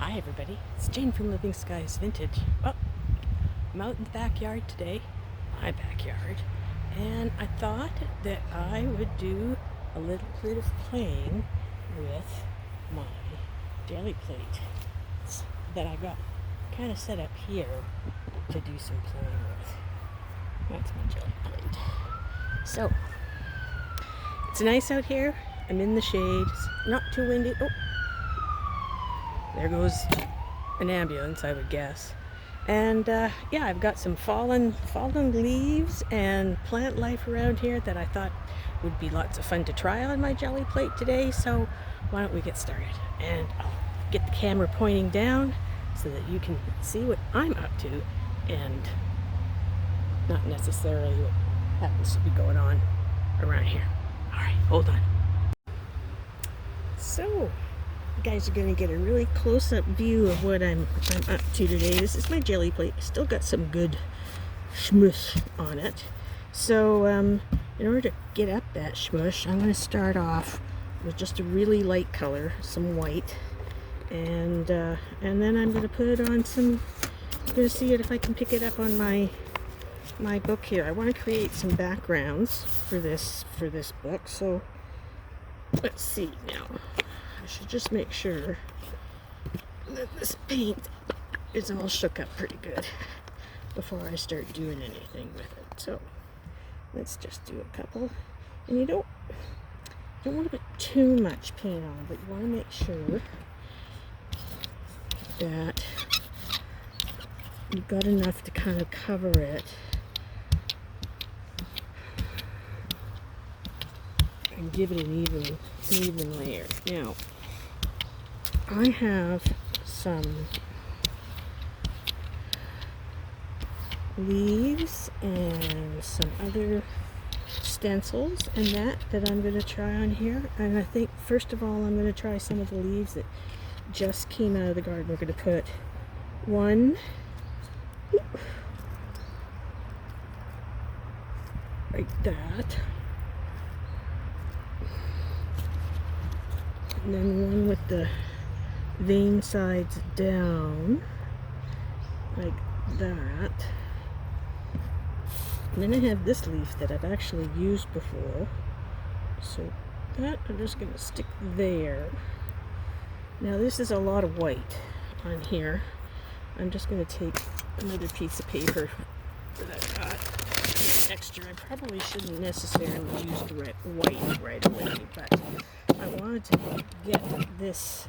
Hi everybody, it's Jayne from Living Skies Vintage. Well, I'm out in the backyard today, my backyard, and I thought that I would do a little bit of playing with my jelly plate that I got kind of set up here to do some playing with. That's my jelly plate. So, it's nice out here. I'm in the shade. It's not too windy. Oh, there goes an ambulance, I would guess. And yeah, I've got some fallen leaves and plant life around here that I thought would be lots of fun to try on my jelly plate today. So why don't we get started? And I'll get the camera pointing down so that you can see what I'm up to and not necessarily what happens to be going on around here. All right, hold on. So, you guys are going to get a really close-up view of what I'm up to today. This is my jelly plate. Still got some good schmush on it. So, in order to get up that schmush, I'm going to start off with just a really light color, some white, and then I'm going to put it on some. I'm going to see if I can pick it up on my book here. I want to create some backgrounds for this book. So, let's see now. I should just make sure that this paint is all shook up pretty good before I start doing anything with it. So let's just do a couple. And you don't want to put too much paint on, but you want to make sure that you've got enough to kind of cover it and give it an even layer. Now, I have some leaves and some other stencils and that I'm going to try on here. And I think first of all I'm going to try some of the leaves that just came out of the garden. We're going to put one like that. And then one with the vein sides down, like that. And then I have this leaf that I've actually used before. So that I'm just going to stick there. Now this is a lot of white on here. I'm just going to take another piece of paper that I got extra. I probably shouldn't necessarily use the white right away, but I wanted to get this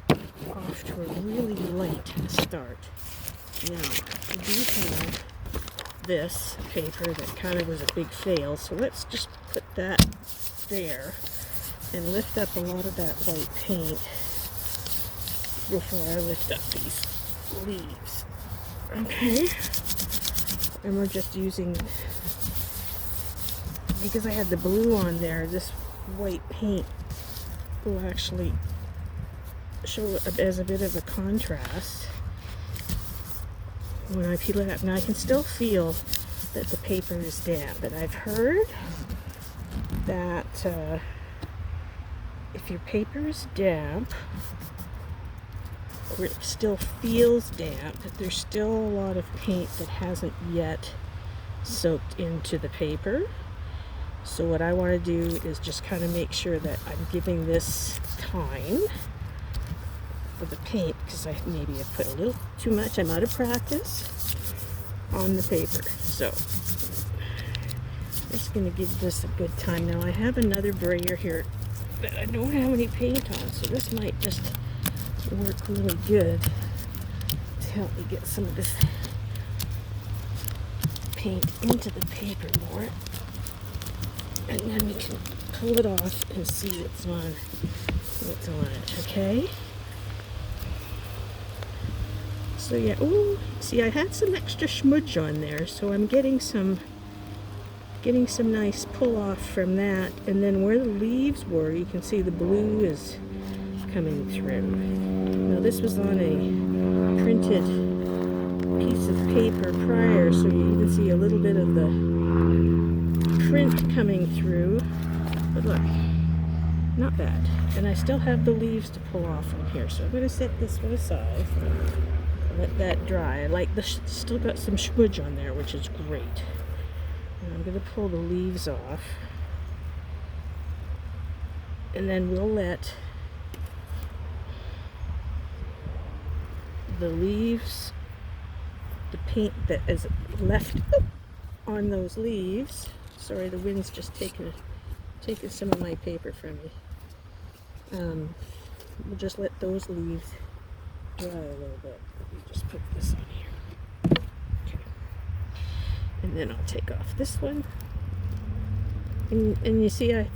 off to a really light start. Now, I do have this paper that kind of was a big fail, so let's just put that there and lift up a lot of that white paint before I lift up these leaves. Okay? And we're just using, because I had the blue on there, this white paint will actually show as a bit of a contrast when I peel it up. Now I can still feel that the paper is damp, but I've heard that if your paper is damp, or it still feels damp, that there's still a lot of paint that hasn't yet soaked into the paper. So what I want to do is just kind of make sure that I'm giving this time for the paint, because I maybe have put a little too much. I'm out of practice on the paper. So I'm just going to give this a good time. Now I have another brayer here that I don't have any paint on, so this might just work really good to help me get some of this paint into the paper more. And then we can pull it off and see what's on it, okay? So yeah, ooh, see I had some extra smudge on there, so I'm getting some nice pull off from that. And then where the leaves were, you can see the blue is coming through. Now this was on a printed piece of paper prior, so you can see a little bit of the print coming through. But look, Not bad. And I still have the leaves to pull off from here, so I'm going to set this one aside. Let that dry. I like the still got some smudge on there, which is great. And I'm going to pull the leaves off. And then we'll let the leaves, the paint that is left on those leaves. Sorry, the wind's just taking some of my paper from me. We'll just let those leaves dry a little bit. Let me just put this on here. Okay. And then I'll take off this one. And you see, I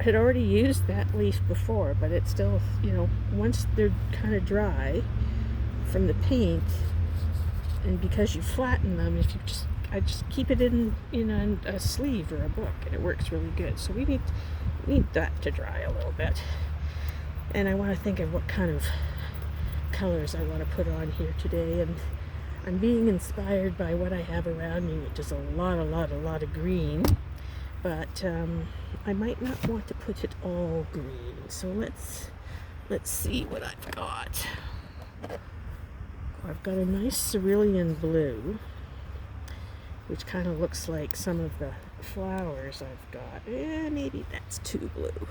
had already used that leaf before, but it's still, you know, once they're kind of dry from the paint, and because you flatten them, I just keep it in a sleeve or a book, and it works really good. So we need that to dry a little bit. And I want to think of what kind of colors I want to put on here today, and I'm being inspired by what I have around me, which is a lot of green, but I might not want to put it all green. So let's see what I've got. I've got a nice cerulean blue, which kind of looks like some of the flowers I've got. Maybe that's too blue.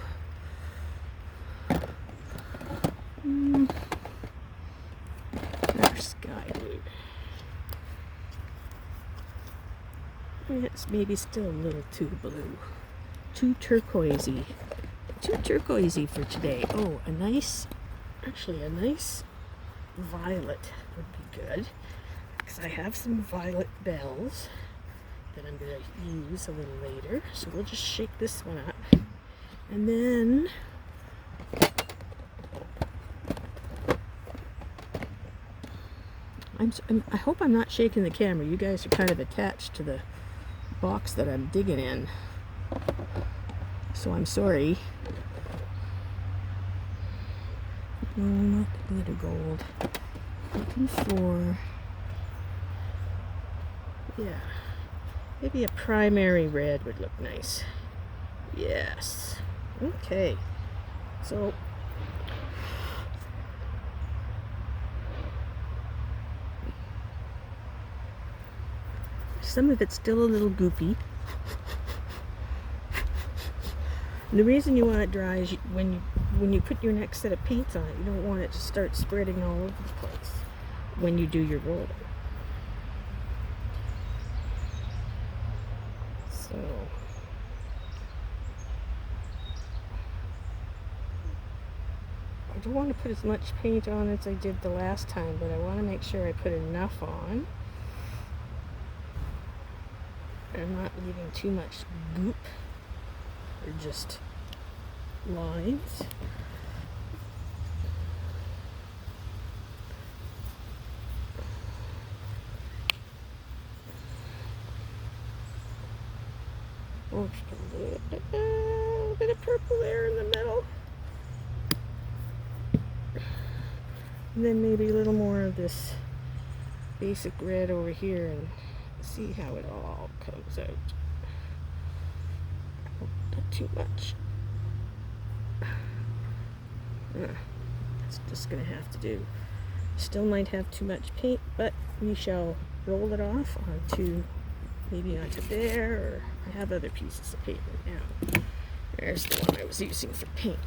There's sky blue. It's maybe still a little too blue. Too turquoisey. Too turquoisey for today. Oh, a nice violet would be good, because I have some violet bells that I'm going to use a little later. So we'll just shake this one up, and then I hope I'm not shaking the camera. You guys are kind of attached to the box that I'm digging in, so I'm sorry. No, not the glitter gold. Looking for, yeah, maybe a primary red would look nice. Yes. Okay. So some of it's still a little goopy. And the reason you want it dry is when you put your next set of paints on it, you don't want it to start spreading all over the place when you do your roller. So I don't want to put as much paint on as I did the last time, but I want to make sure I put enough on. I'm not leaving too much goop, or just lines. Oh, just a little bit of purple there in the middle. And then maybe a little more of this basic red over here, and see how it all comes out. Not too much. That's just going to have to do. Still might have too much paint, but we shall roll it off onto there, or I have other pieces of paper now. There's the one I was using for paint.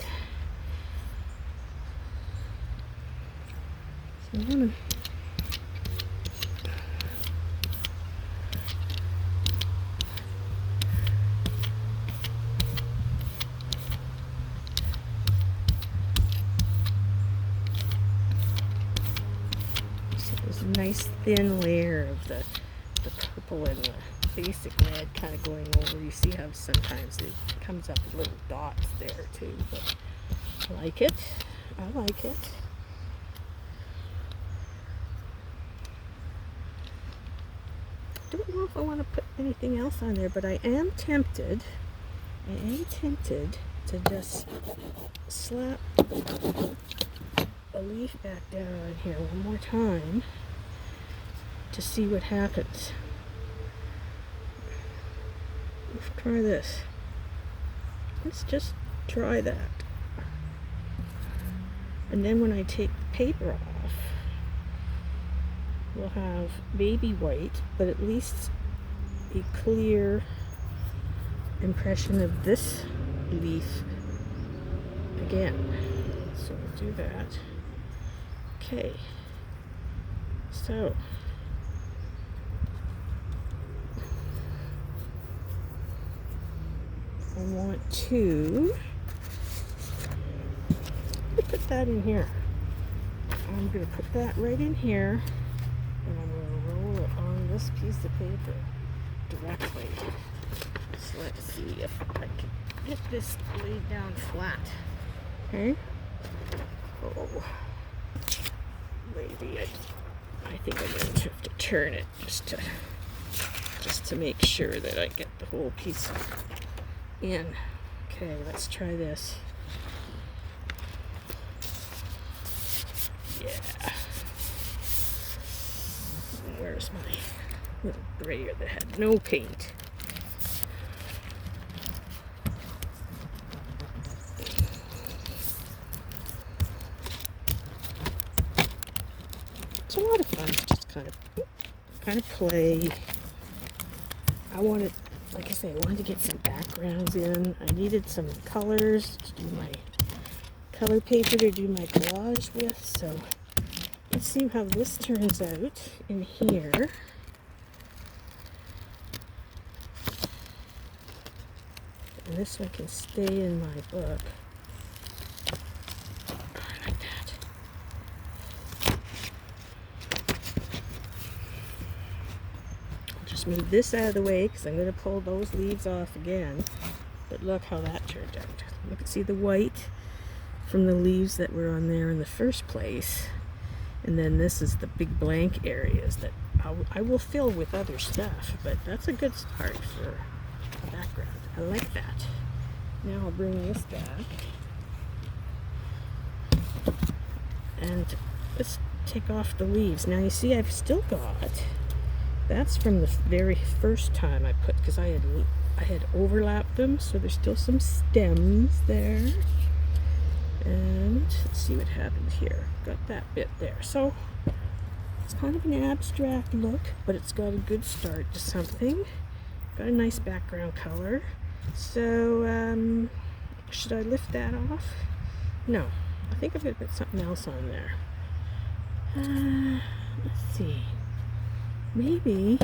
So I'm going to nice thin layer of the purple and the basic red kind of going over. You see how sometimes it comes up with little dots there too, but I like it. I like it. Don't know if I want to put anything else on there, but I am tempted to just slap a leaf back down on here one more time to see what happens. Let's try this. Let's just try that. And then when I take the paper off, we'll have baby white, but at least a clear impression of this leaf again. So we'll do that. Okay. So I want to put that in here. I'm going to put that right in here, and I'm going to roll it on this piece of paper directly. So let's see if I can get this laid down flat. Okay. Oh, maybe I think I'm going to have to turn it just to make sure that I get the whole piece in. Okay, let's try this. Yeah. Where's my little brayer that had no paint? It's a lot of fun to just kind of play. I wanted, like I say, I wanted to get some backgrounds in. I needed some colors to do my color paper to do my collage with. So let's see how this turns out in here. And this one can stay in my book. I like that. I'll just move this out of the way because I'm going to pull those leaves off again. But look how that turned out. You can see the white from the leaves that were on there in the first place. And then this is the big blank areas that I will fill with other stuff. But that's a good start for a background. I like that. Now I'll bring this back. And let's take off the leaves. Now you see I've still got, that's from the very first time I put, because I had overlapped them, so there's still some stems there. And let's see what happened here. Got that bit there. So it's kind of an abstract look, but it's got a good start to something. Got a nice background color. So should I lift that off? No. I think I'm going to put something else on there. Let's see. Maybe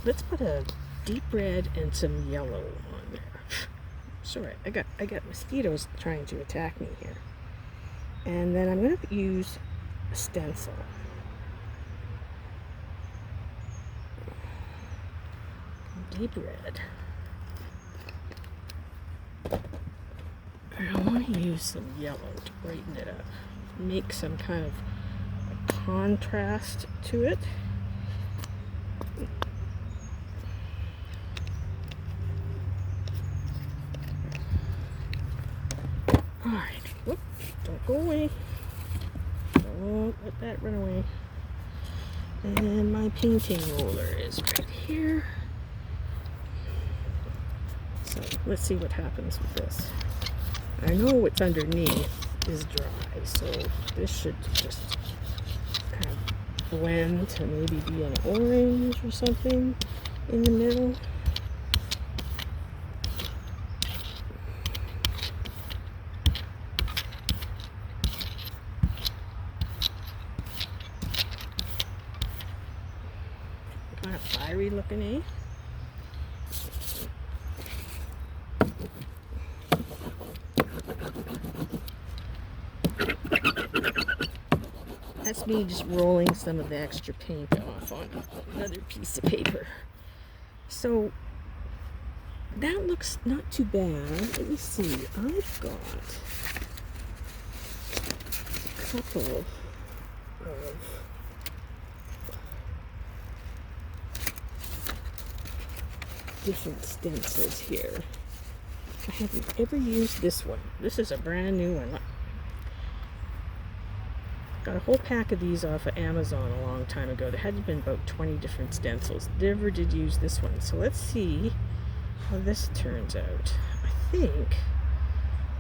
let's put a deep red and some yellow on there. Sorry, I got mosquitoes trying to attack me here. And then I'm going to use a stencil. Deep red. And I want to use some yellow to brighten it up. Make some kind of a contrast to it. Alright, whoop, don't go away. Don't let that run away. And my painting roller is right here. So let's see what happens with this. I know what's underneath is dry, so this should just kind of blend to maybe be an orange or something in the middle. Kind of fiery looking, eh? That's me just rolling some of the extra paint off on another piece of paper. So that looks not too bad. Let me see. I've got a couple of different stencils here. I haven't ever used this one. This is a brand new one. a whole pack of these off of Amazon a long time ago. There had to been about 20 different stencils. Never did use this one. So let's see how this turns out. I think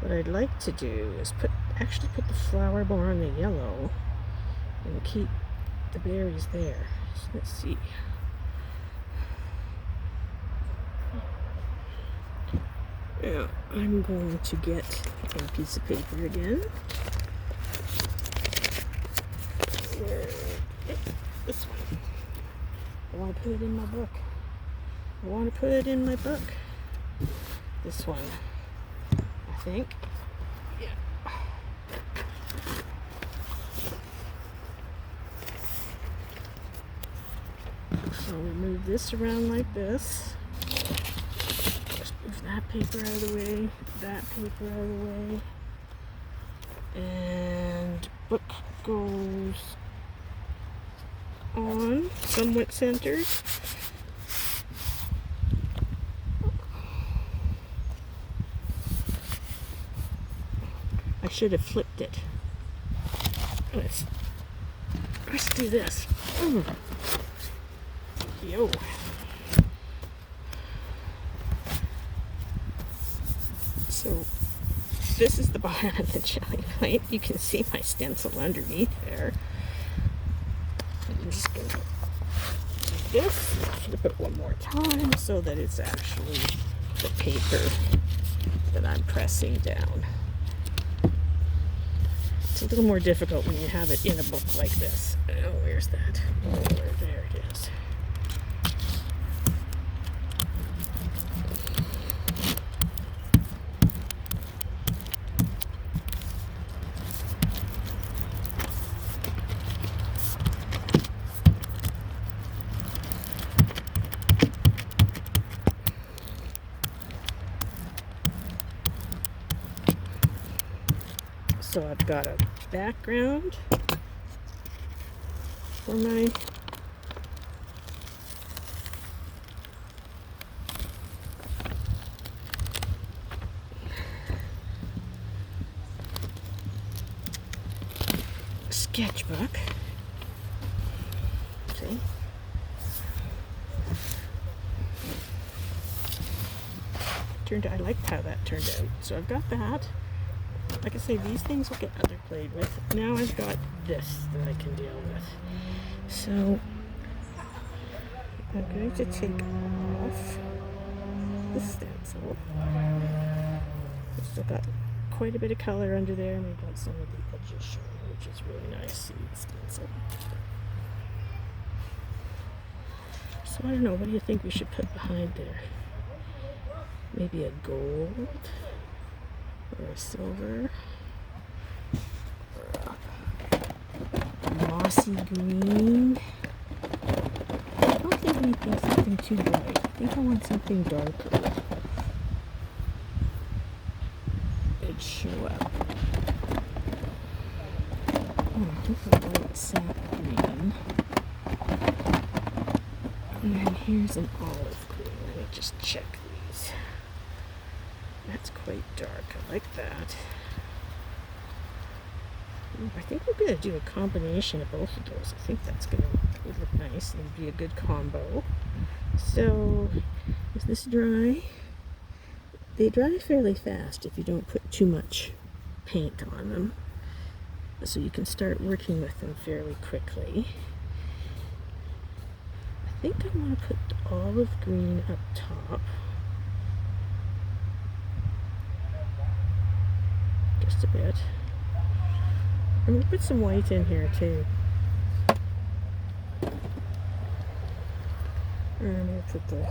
what I'd like to do is actually put the flower more on the yellow and keep the berries there. So let's see. Yeah, I'm going to get a piece of paper again. This one. I want to put it in my book. I want to put it in my book. This one, I think. Yeah. So we move this around like this. Just move that paper out of the way, that paper out of the way. And book goes on, somewhat centered. I should have flipped it. Let's do this. Yo. So this is the bottom of the jelly plate. You can see my stencil underneath there. I'm just going to do this, flip it one more time so that it's actually the paper that I'm pressing down. It's a little more difficult when you have it in a book like this. Oh, where's that? Oh, there it is. So I've got a background for my sketchbook. See? I liked how that turned out. So I've got that. Like I say, these things will get other played with. Now I've got this that I can deal with. So I'm going to take off the stencil. I've still got quite a bit of color under there, and we've got some of the edges showing, which is really nice. See the stencil. So I don't know, what do you think we should put behind there? Maybe a gold? Or a silver, or a mossy green. I don't think anything something too bright. I think I want something darker. It'd show up. Oh, I think a white sap green. And then here's an olive green. Let me just check these. That's quite dark. I like that. I think we're going to do a combination of both of those. I think that's going to look nice and be a good combo. So, is this dry? They dry fairly fast if you don't put too much paint on them. So you can start working with them fairly quickly. I think I want to put the olive green up top. Just a bit. I'm going to put some white in here too. And I'm going to put the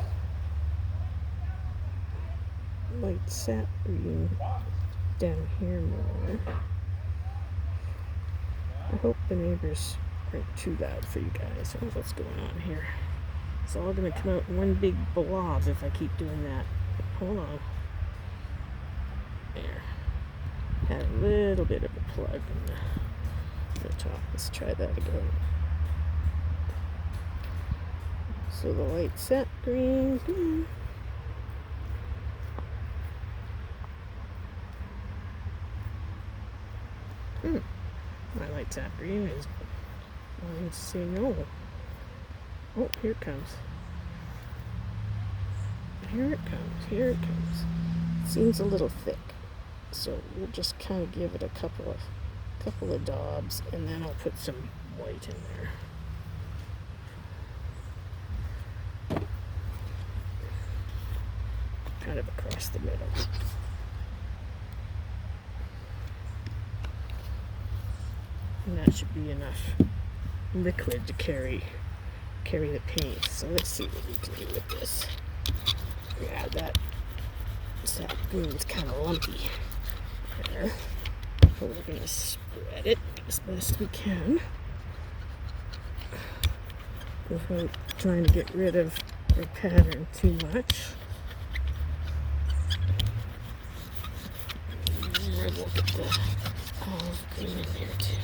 light sap green down here more. I hope the neighbors aren't too loud for you guys. I don't know what's going on here. It's all going to come out in one big blob if I keep doing that. Hold on. There. Had a little bit of a plug in the top. Let's try that again. So the light sap green. I like it's after you is wanting to say no. Oh, here it comes. Here it comes. Here it comes. Seems a little thick, so we'll just kind of give it a couple of daubs, and then I'll put some white in there, kind of across the middle. And that should be enough liquid to carry the paint. So let's see what we can do with this. Yeah, that green's kind of lumpy there. But we're going to spread it as best we can without trying to get rid of the pattern too much. And we'll get the olive green in there too.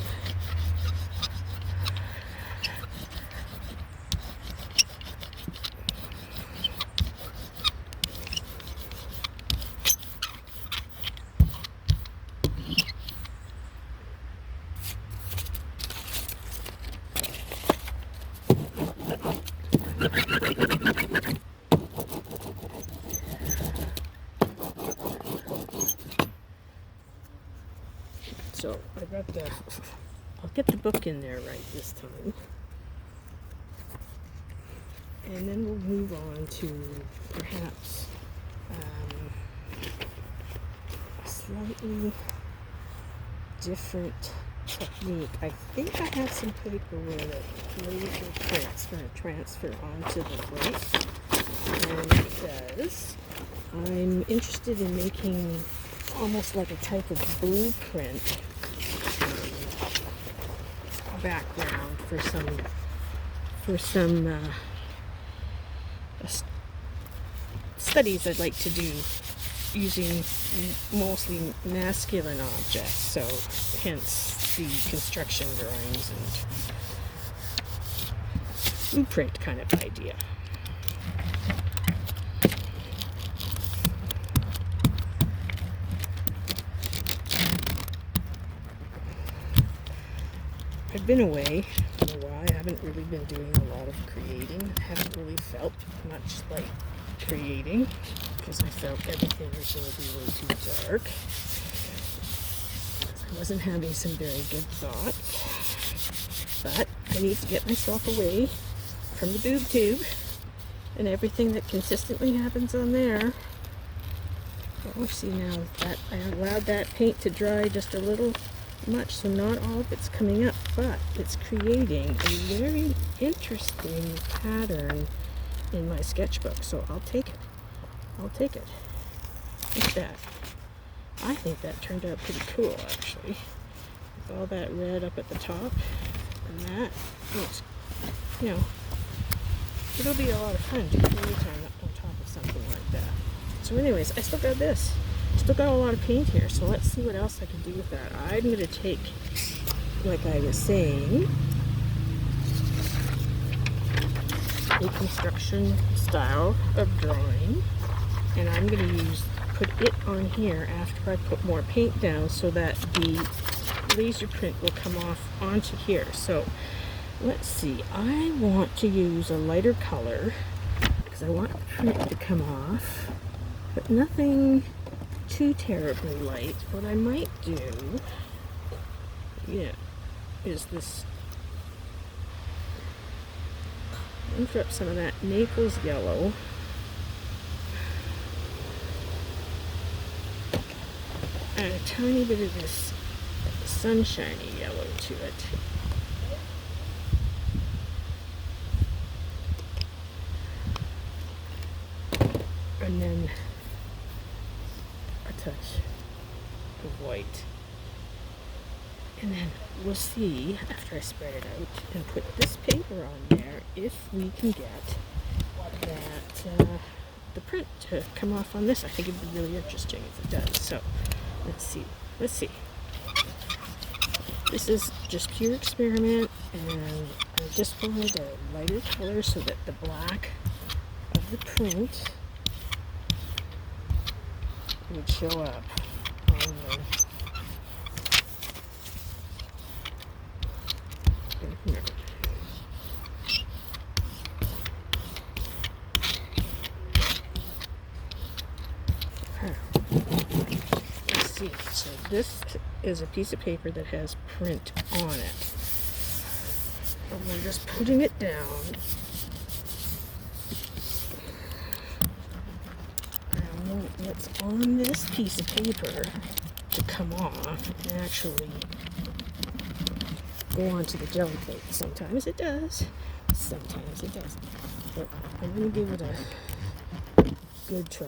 So I'll get the book in there right this time. And then we'll move on to perhaps a slightly different technique. I think I have some paper where the laser print's going to transfer onto the plate. And it does. I'm interested in making almost like a type of blueprint background for some studies I'd like to do using mostly masculine objects, so hence the construction drawings and blueprint kind of idea. I've been away for a while. I haven't really been doing a lot of creating. I haven't really felt much like creating because I felt everything was going to be way too dark. I wasn't having some very good thoughts. But I need to get myself away from the boob tube and everything that consistently happens on there. Oh, see now that I allowed that paint to dry just a little much, so not all of it's coming up, but it's creating a very interesting pattern in my sketchbook, so I'll take it. Look at that. I think that turned out pretty cool, actually, with all that red up at the top, and that looks, it'll be a lot of fun to create on top of something like that. So anyways, I still got this. Still got a lot of paint here, so let's see what else I can do with that. I'm going to take, like I was saying, a construction style of drawing, and I'm going to put it on here after I put more paint down so that the laser print will come off onto here. So let's see, I want to use a lighter color because I want the print to come off, but nothing too terribly light. What I might do, is this. Enter up some of that Naples yellow. And a tiny bit of this sunshiny yellow to it. And then a touch of white. And then we'll see, after I spread it out and put this paper on there, if we can get that, the print to come off on this. I think it'd be really interesting if it does. So, let's see. This is just pure experiment, and I just wanted a lighter color so that the black of the print would show up on here. Let's see. So this is a piece of paper that has print on it. And we're just putting it down. And I want what's on this piece of paper to come off and actually go onto the jelly plate. Sometimes it does, sometimes it doesn't. But I'm going to give it a good try.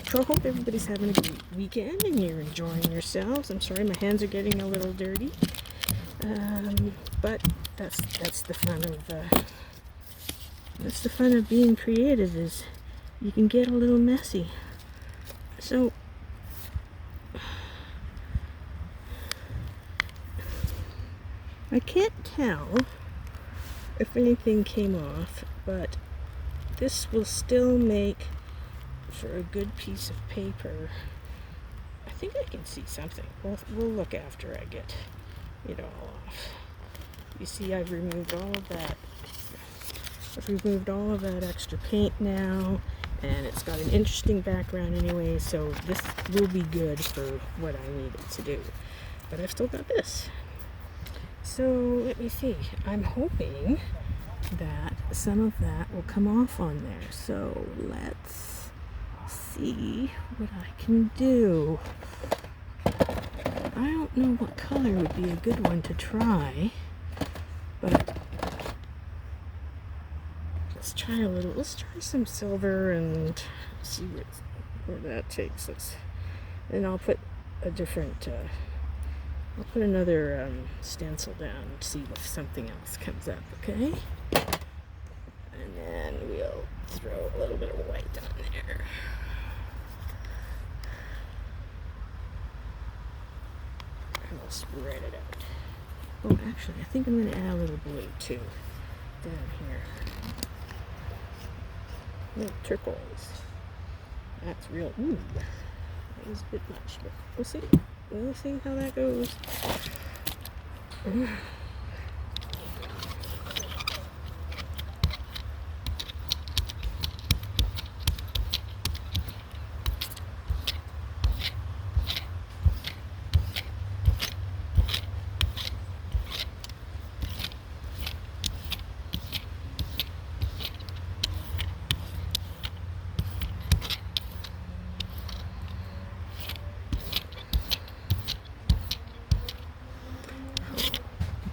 So I hope everybody's having a great weekend and you're enjoying yourselves. I'm sorry my hands are getting a little dirty, but that's the fun of being creative, is you can get a little messy. So I can't tell if anything came off, but this will still make for a good piece of paper. I think I can see something. We'll look after I get it all off. You see, I've removed all of that. I've removed all of that extra paint now, and it's got an interesting background anyway, so this will be good for what I need it to do. But I've still got this. So let me see. I'm hoping that some of that will come off on there. So let's see what I can do. I don't know what color would be a good one to try, but let's try some silver and see where that takes us. And I'll put a different I'll put another stencil down and see if something else comes up, okay? And then we'll throw a little bit of white on there. And we'll spread it out. Oh, actually, I think I'm going to add a little blue too down here. Little turquoise. That's real. Ooh, that was a bit much, but we'll see. We'll see how that goes.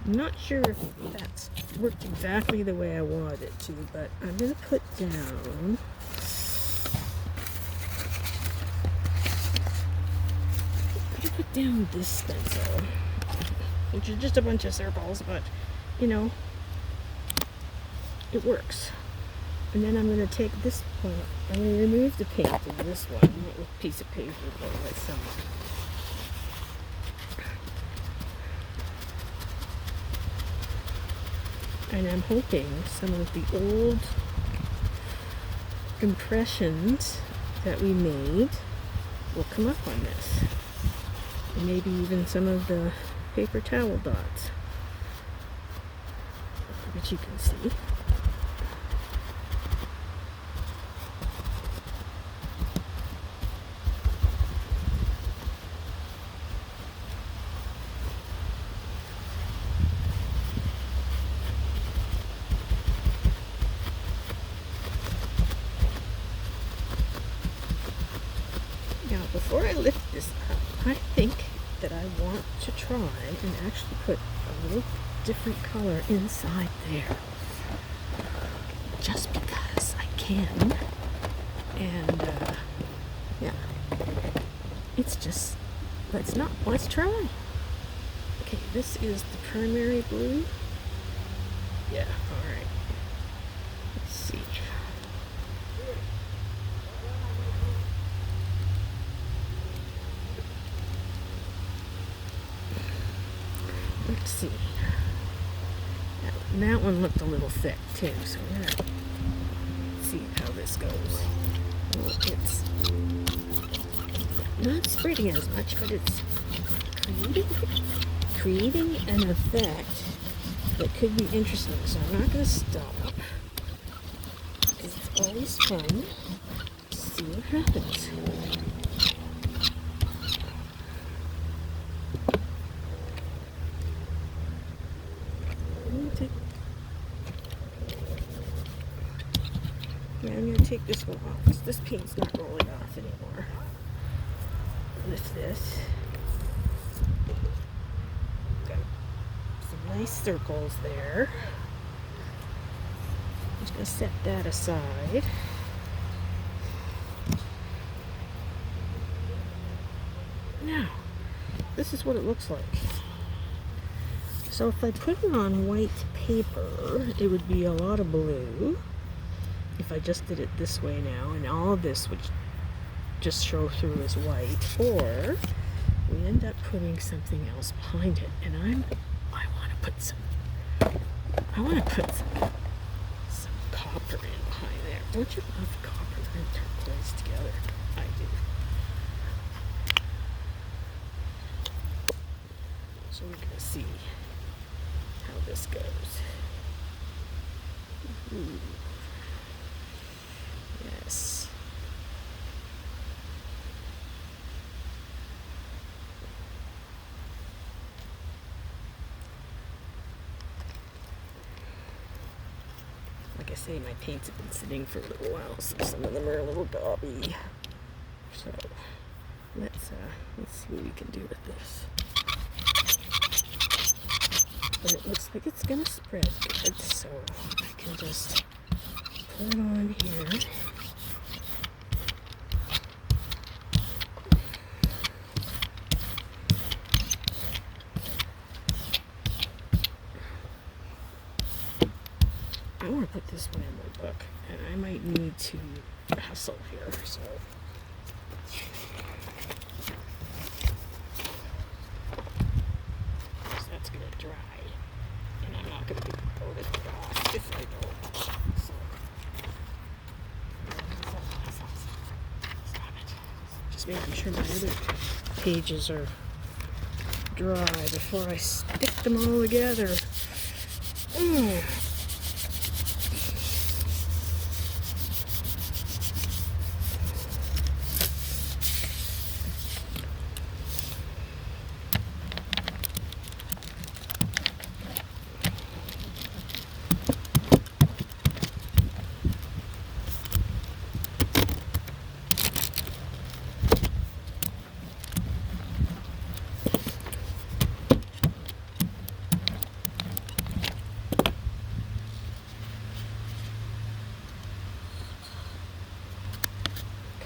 I'm not sure if that's worked exactly the way I wanted it to, but I'm going to put down this stencil, which is just a bunch of circles, but you know, it works. And then I'm going to take this one, I'm going to remove the paint from this one with a piece of paper like somewhere. And I'm hoping some of the old impressions that we made will come up on this. And maybe even some of the paper towel dots, which you can see. Now, before I lift this up, I think that I want to try and actually put a little different color inside there. Just because I can. And, yeah. It's just, let's try. Okay, this is the primary blue. Yeah, alright. Let's see. Let's see. That one looked a little thick too, so we're gonna see how this goes. Well, it's not spreading as much, but it's creating an effect that could be interesting. So I'm not going to stop, because it's always fun to see what happens. I'm going to take this one off, because this paint's not rolling off anymore. Lift this. Got some nice circles there. I'm just going to set that aside. Now, this is what it looks like. So if I put it on white paper, it would be a lot of blue. If I just did it this way now, and all of this would just show through as white, or we end up putting something else behind it. And I want to put some copper in behind there. Don't you love copper and turquoise together? I do. So we're gonna see how this goes. Ooh. Yes. Like I say, my paints have been sitting for a little while, so some of them are a little gaudy. So let's see what we can do with this. But it looks like it's gonna spread good, so I can just put it on here. I want to put this one in my book, and I might need to hustle here, so. That's going to dry, and I'm not going to be able to dry if I don't. So. Stop it. Just making sure my other pages are dry before I stick them all together.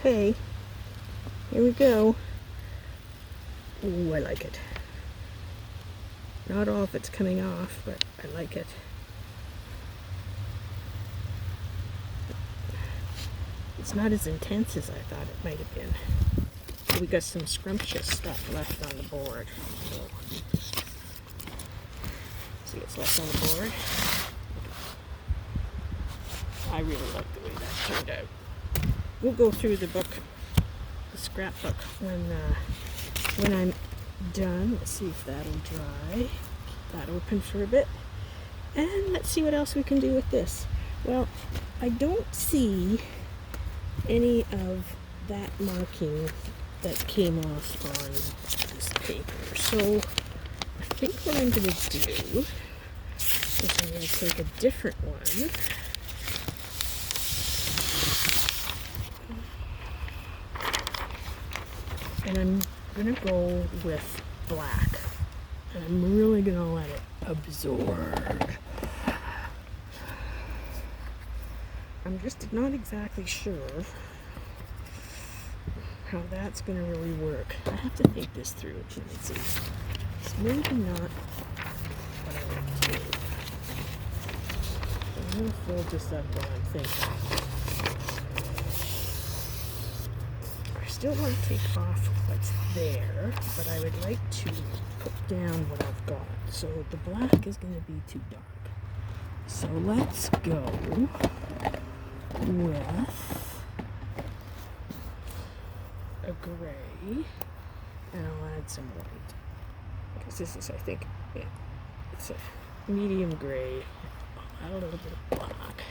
Okay, here we go. Ooh, I like it. Not all of it's coming off, but I like it. It's not as intense as I thought it might have been. We got some scrumptious stuff left on the board. See what's left on the board? I really like the way that turned out. We'll go through the book, the scrapbook, when I'm done. Let's see if that'll dry. Keep that open for a bit. And let's see what else we can do with this. Well, I don't see any of that marking that came off on this paper. So I think what I'm going to do is I'm going to take a different one. And I'm going to go with black. And I'm really going to let it absorb. I'm just not exactly sure how that's going to really work. I have to think this through. Let's see. It's maybe not what I want to do. I'm going to fold this up while I'm thinking. Still want to take off what's there, but I would like to put down what I've got. So the black is going to be too dark. So let's go with a gray, and I'll add some white. Because this is, I think, yeah, it's a medium gray. I'll add a little bit of black.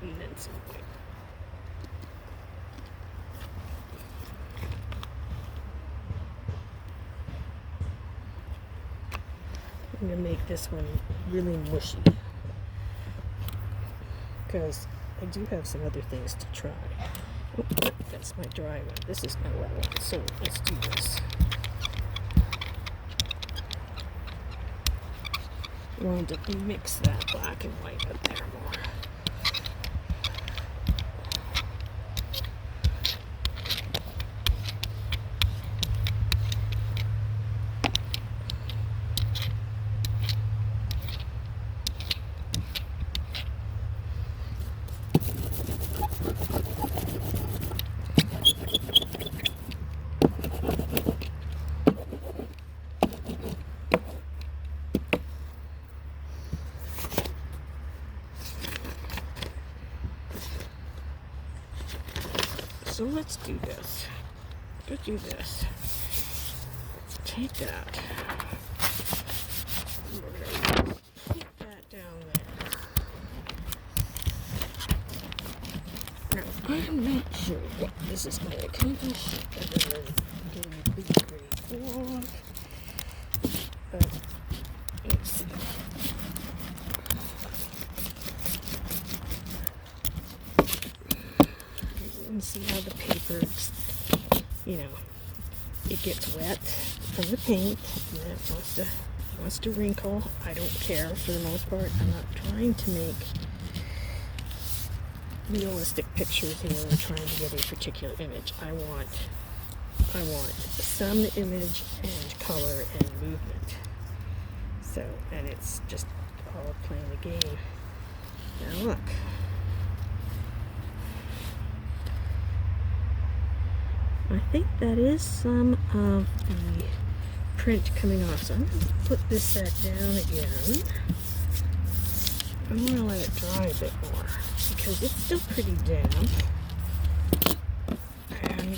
And then some white. I'm going to make this one really mushy because I do have some other things to try. Oh, that's my dry one. This is my wet one, so let's do this. I wanted to mix that black and white up there more. So let's do this. Let's do this. Take that. We're going to put that down there. Now, I'm not sure what this is going to accomplish other than getting a big gray blob. But let's see. And see how the paper, you know, it gets wet from the paint and then it wants to wrinkle. I don't care for the most part. I'm not trying to make realistic pictures here or trying to get a particular image. I want some image and color and movement. So, and it's just all playing the game. Now look. I think that is some of the print coming off. So I'm going to put this back down again. I'm going to let it dry a bit more because it's still pretty damp. And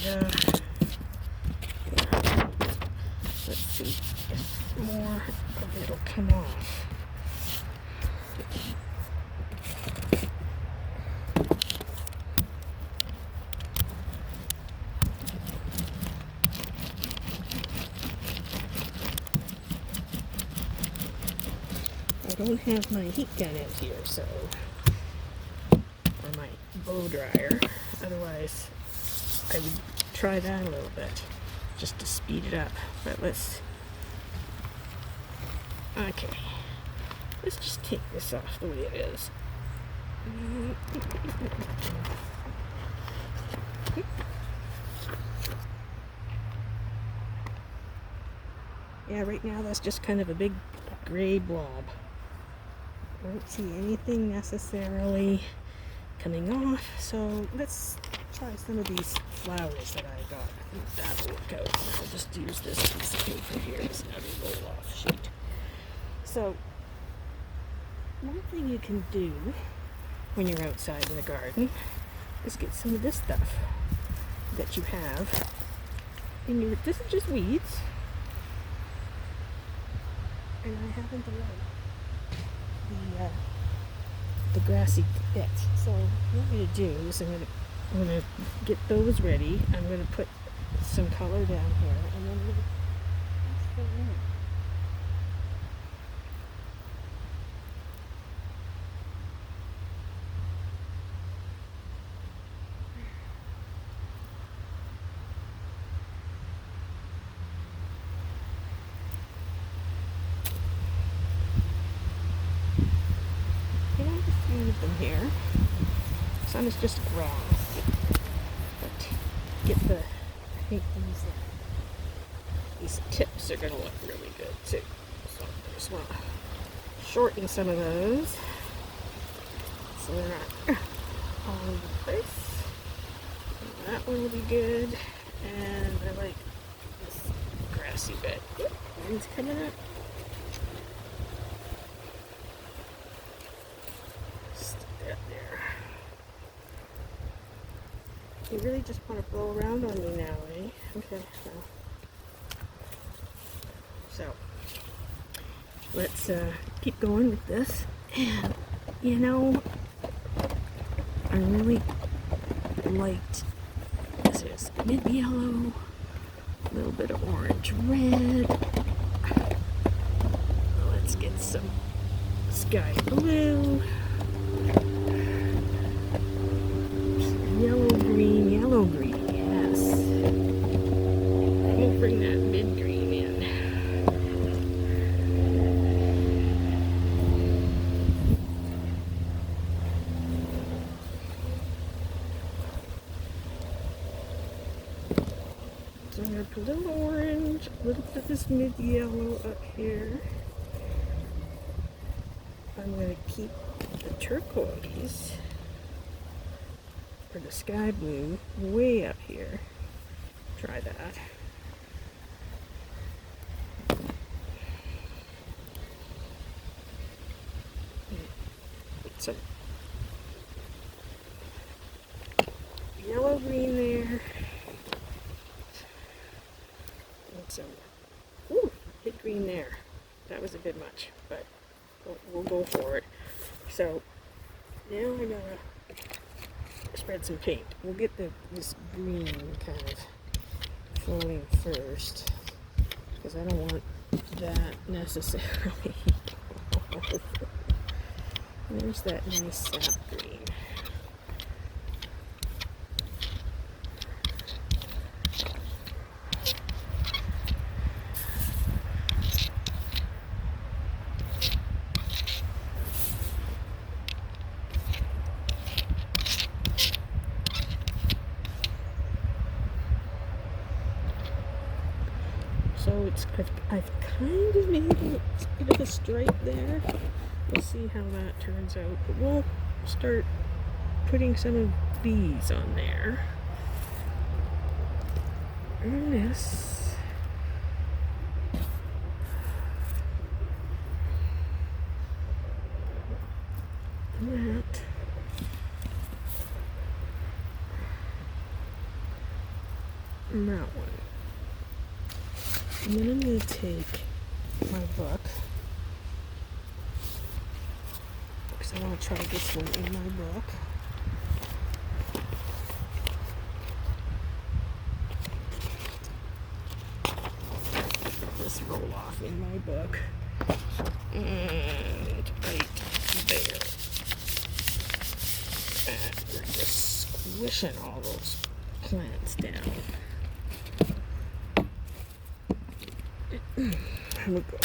let's see if more of it will come off. I don't have my heat gun in here, so, or my blow dryer. Otherwise, I would try that a little bit, just to speed it up. But okay, let's just take this off the way it is. Yeah, right now that's just kind of a big gray blob. I don't see anything necessarily coming off, so let's try some of these flowers that I got. I think that'll work out. I'll just use this piece of paper here as another roll-off sheet. So, one thing you can do when you're outside in the garden is get some of this stuff that you have in your, this is just weeds, and I haven't allowed the grassy bit. So what I'm going to do is I'm going to get those ready. I'm going to put some color down here, and then I'm going to paste them in. Them here. Some is just grass, but get the, I think these tips are going to look really good too. So I just want to shorten some of those so they're not all over the place. And that one will be good, and I like this grass messy, but mine's coming up. Stick that there. You really just want to blow around on me now, eh? Okay, well. So, let's keep going with this. And, you know, I really liked, this is mid-yellow, a little bit of orange red. Let's get some sky blue. Yellow green, yes. We'll bring that mid-green in. So I'm going to put a little orange, a little bit of this mid-yellow up here. I'm going to keep the turquoise, or the sky blue, way up here. Try that. Put some yellow green there. And some, ooh, big green there. That was a bit much, but we'll go for it. So now I gotta spread some paint. We'll get this green kind of flowing first, because I don't want that necessarily. There's that nice sap green. So I've kind of made a bit of a stripe there. We'll see how that turns out. But we'll start putting some of these on there. And this. And that. And that one. And then I'm going to take my book, because I want to try this one in my book. This roll off in my book. And right there. And we're just squishing all those plants down. Here we go.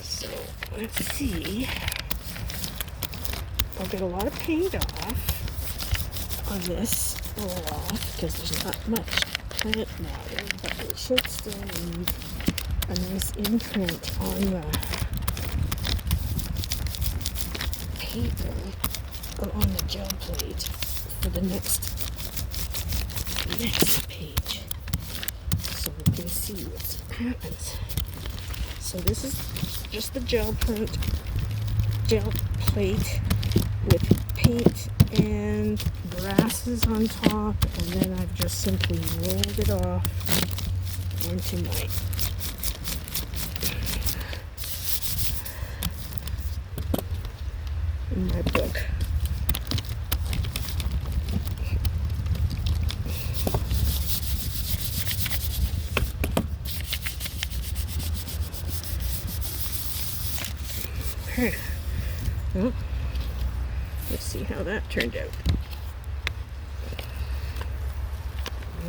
So let's see. I'll get a lot of paint off on this roll off because there's not much plant matter, but it should still leave a nice imprint on the paper or on the gel plate for the next page. So we can see what happens. So this is just the gel plate with paint and grasses on top, and then I've just simply rolled it off into my book. Well, let's see how that turned out.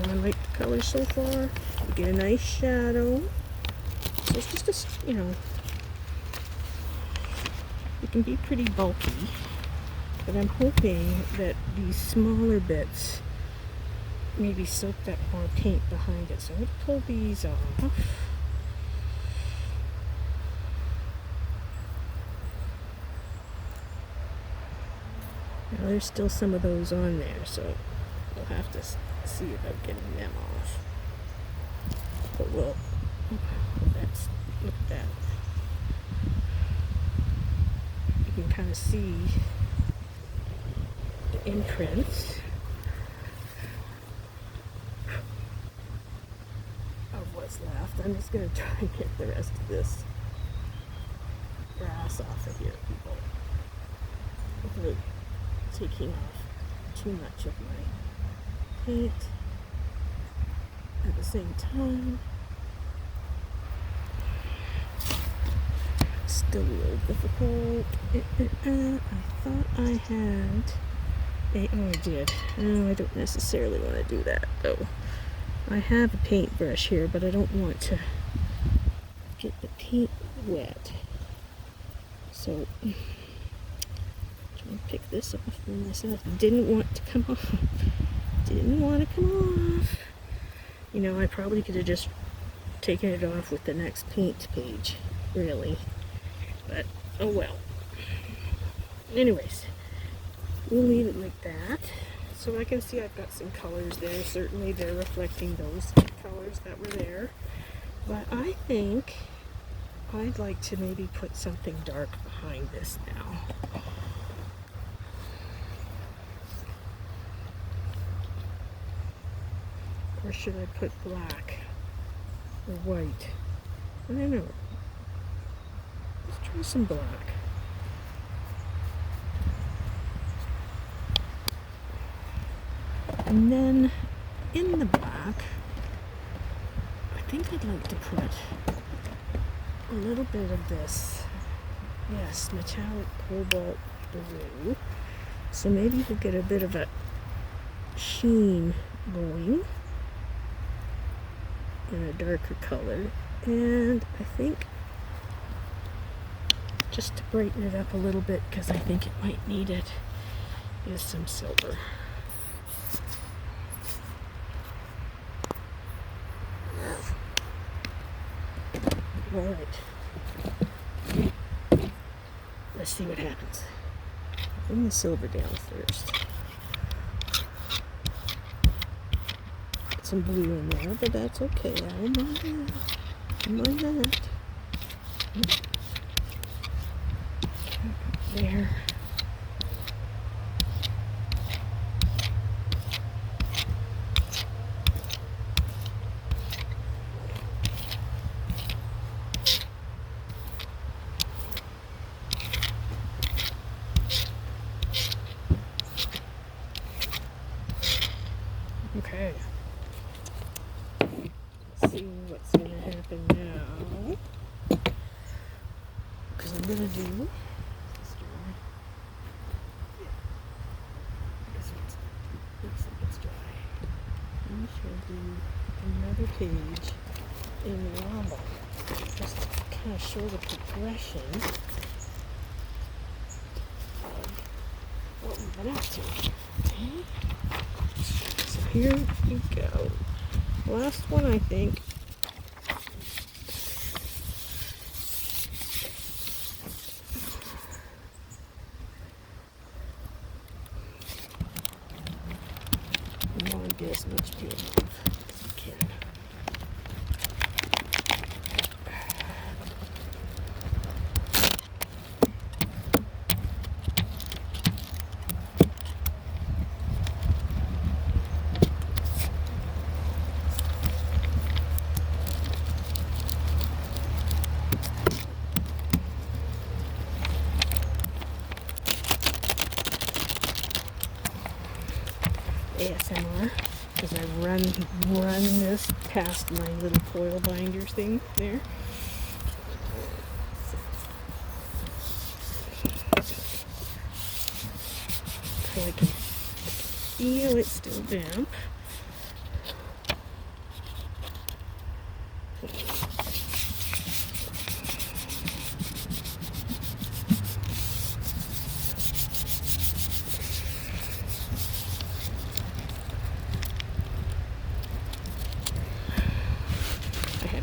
I like the color so far. You get a nice shadow. So it's just a, it can be pretty bulky, but I'm hoping that these smaller bits maybe soaked up more paint behind it. So I'm going to pull these off. Now there's still some of those on there, so we'll have to see about getting them off. But look at that. You can kind of see the imprints of what's left. I'm just going to try and get the rest of this grass off of here, people, without taking off too much of my paint at the same time. Still a little difficult. I thought I had oh, I did. No, I don't necessarily want to do that though. I have a paintbrush here, but I don't want to get the paint wet. So I'm trying to pick this off for myself. Didn't want to come off. Didn't want to come off. You know, I probably could have just taken it off with the next paint page, really. But, oh well. Anyways, we'll leave it like that. So I can see I've got some colors there. Certainly they're reflecting those colors that were there. But I think I'd like to maybe put something dark behind this now. Or should I put black or white? I don't know. Let's try some black. And then in the black, I think I'd like to put a little bit of this, yes, metallic cobalt blue. So maybe we'll get a bit of a sheen going in a darker color. And I think just to brighten it up a little bit, because I think it might need it, is some silver. Alright. Let's see what happens. Bring the silver down first. Put some blue in there, but that's okay. I don't mind that. I don't mind that. There. Okay. Let's see what's going to happen now. Because I'm going to do another page in lava, just to kind of show the progression of what we've been up to. Okay? So here we go. Last one, I think. You want to get as much peel off as you can. ASMR, because I run this past my little foil binder thing there. So I can feel it's still damp.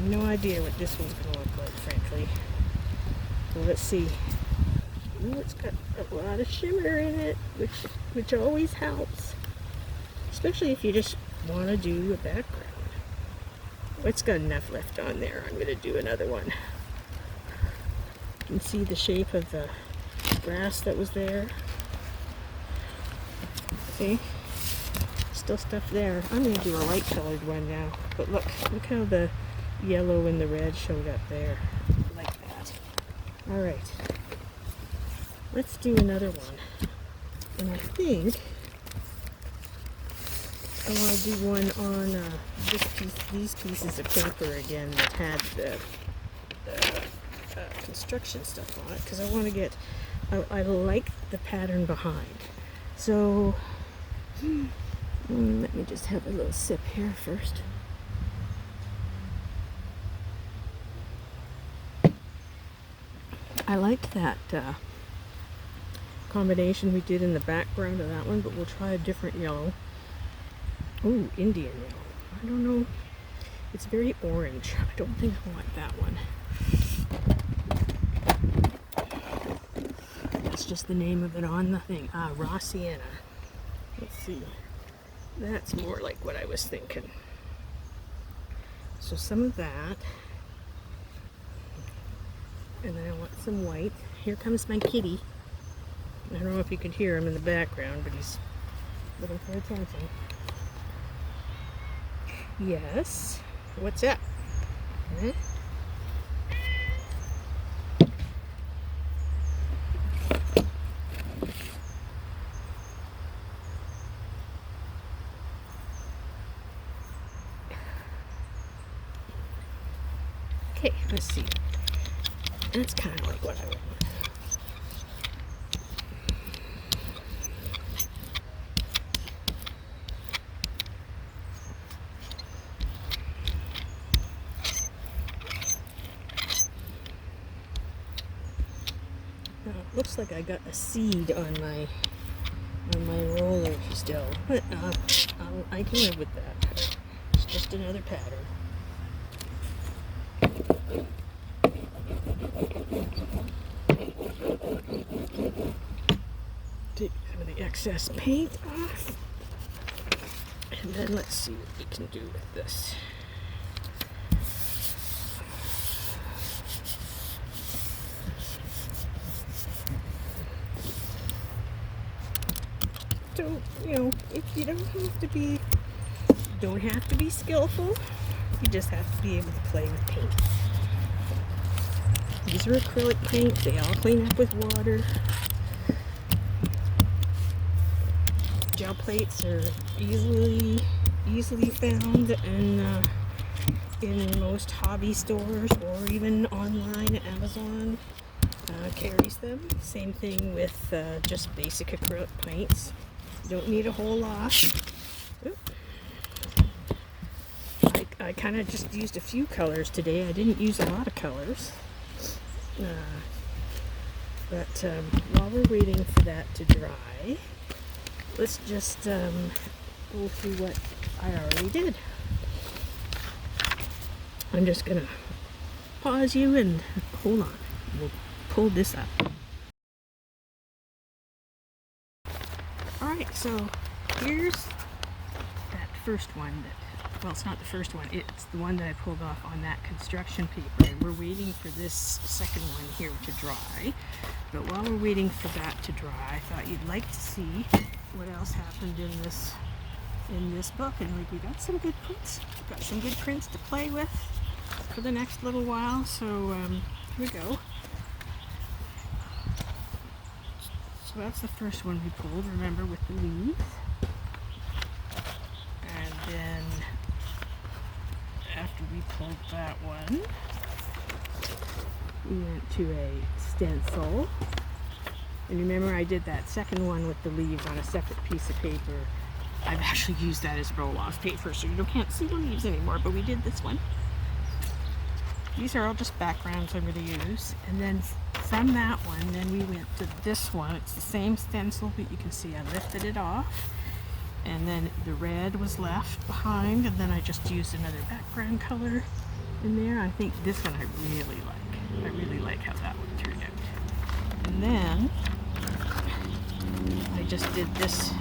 No idea what this one's going to look like, frankly. Well, let's see. Ooh, it's got a lot of shimmer in it, which always helps, especially if you just want to do a background. It's got enough left on there. I'm going to do another one. You can see the shape of the grass that was there. See? Still stuff there. I'm going to do a light colored one now. But look how the yellow and the red showed up there. Like that. Alright. Let's do another one. And I think I want to do one on these pieces of paper again that had the construction stuff on it, because I want to get, I like the pattern behind. So, let me just have a little sip here first. I liked that combination we did in the background of that one, but we'll try a different yellow. Ooh, Indian yellow. I don't know. It's very orange. I don't think I want that one. That's just the name of it on the thing. Ah, raw sienna. Let's see. That's more like what I was thinking. So some of that. And then I want some white. Here comes my kitty. I don't know if you can hear him in the background, but he's looking for attention. Yes. What's up? Hmm? Okay, let's see. That's kind of like what I want. Looks like I got a seed on my roller still, but I can live with that. It's just another pattern. Take some of the excess paint off, and then let's see what we can do with this. So, you know, if you don't have to be skillful, you just have to be able to play with paint. These are acrylic paint, they all clean up with water. Gel plates are easily found in most hobby stores, or even online. Amazon carries them. Same thing with just basic acrylic paints. You don't need a whole lot. I kind of just used a few colors today. I didn't use a lot of colors. But while we're waiting for that to dry, let's just go through what I already did. I'm just going to pause you and hold on. We'll pull this up. Alright, so here's that first one well, it's not the first one, it's the one that I pulled off on that construction paper. And we're waiting for this second one here to dry. But while we're waiting for that to dry, I thought you'd like to see what else happened in this book. And like, we got some good prints. We've got some good prints to play with for the next little while. So here we go. So that's the first one we pulled, remember, with the leaves. And then after we pulled that one, we went to a stencil. And remember, I did that second one with the leaves on a separate piece of paper. I've actually used that as roll-off paper, so you can't see the leaves anymore, but we did this one. These are all just backgrounds I'm going to use. And then from that one, then we went to this one. It's the same stencil, but you can see I lifted it off. And then the red was left behind, and then I just used another background color in there. I think this one I really like. I really like how that one turned out. And then I just did this,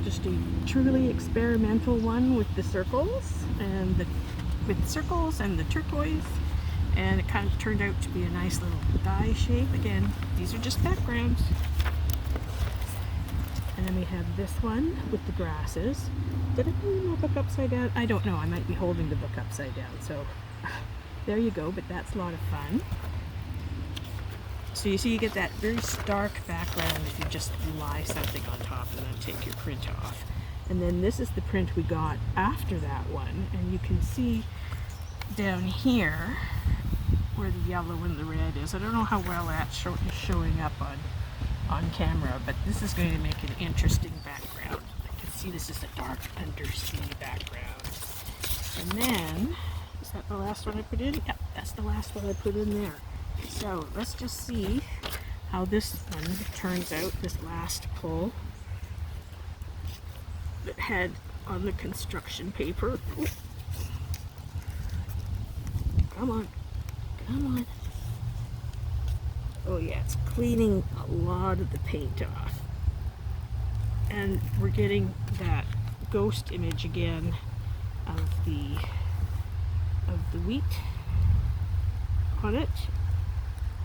just just a truly experimental one with the circles and the turquoise, and it kind of turned out to be a nice little die shape. Again, these are just backgrounds. And then we have this one with the grasses. Did I move my book upside down? I don't know. I might be holding the book upside down. So there you go, but that's a lot of fun. So you see you get that very stark background if you just lie something on top and then take your print off. And then this is the print we got after that one, and you can see down here where the yellow and the red is. I don't know how well that's showing up on camera, but this is going to make an interesting background. I can see this is a dark undersea background. And then, is that the last one I put in? Yep, that's the last one I put in there. So let's just see how this one turns out, this last pull that had on the construction paper. Ooh. Come on, come on. Oh yeah, it's cleaning a lot of the paint off. And we're getting that ghost image again of the wheat on it.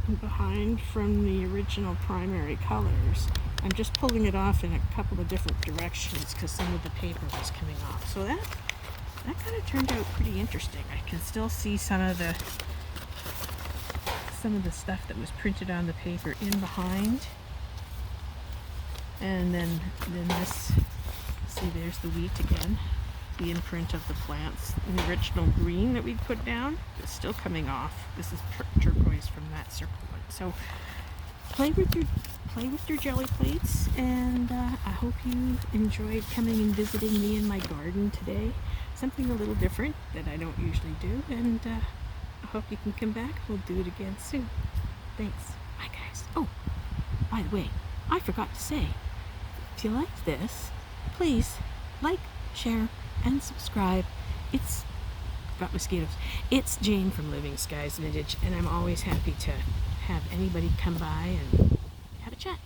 And behind from the original primary colors. I'm just pulling it off in a couple of different directions because some of the paper was coming off. So that kind of turned out pretty interesting. I can still see some of the stuff that was printed on the paper in behind. And then this, see, there's the wheat again, the imprint of the plants. The original green that we put down is still coming off. This is turquoise from that circle one. So play with your jelly plates, and I hope you enjoyed coming and visiting me in my garden today. Something a little different that I don't usually do, and I hope you can come back. We'll do it again soon. Thanks. Bye guys. Oh, by the way, I forgot to say, if you like this, please like, share, and subscribe. It's got mosquitoes. It's Jayne from Living Skies Vintage, and I'm always happy to have anybody come by and have a chat.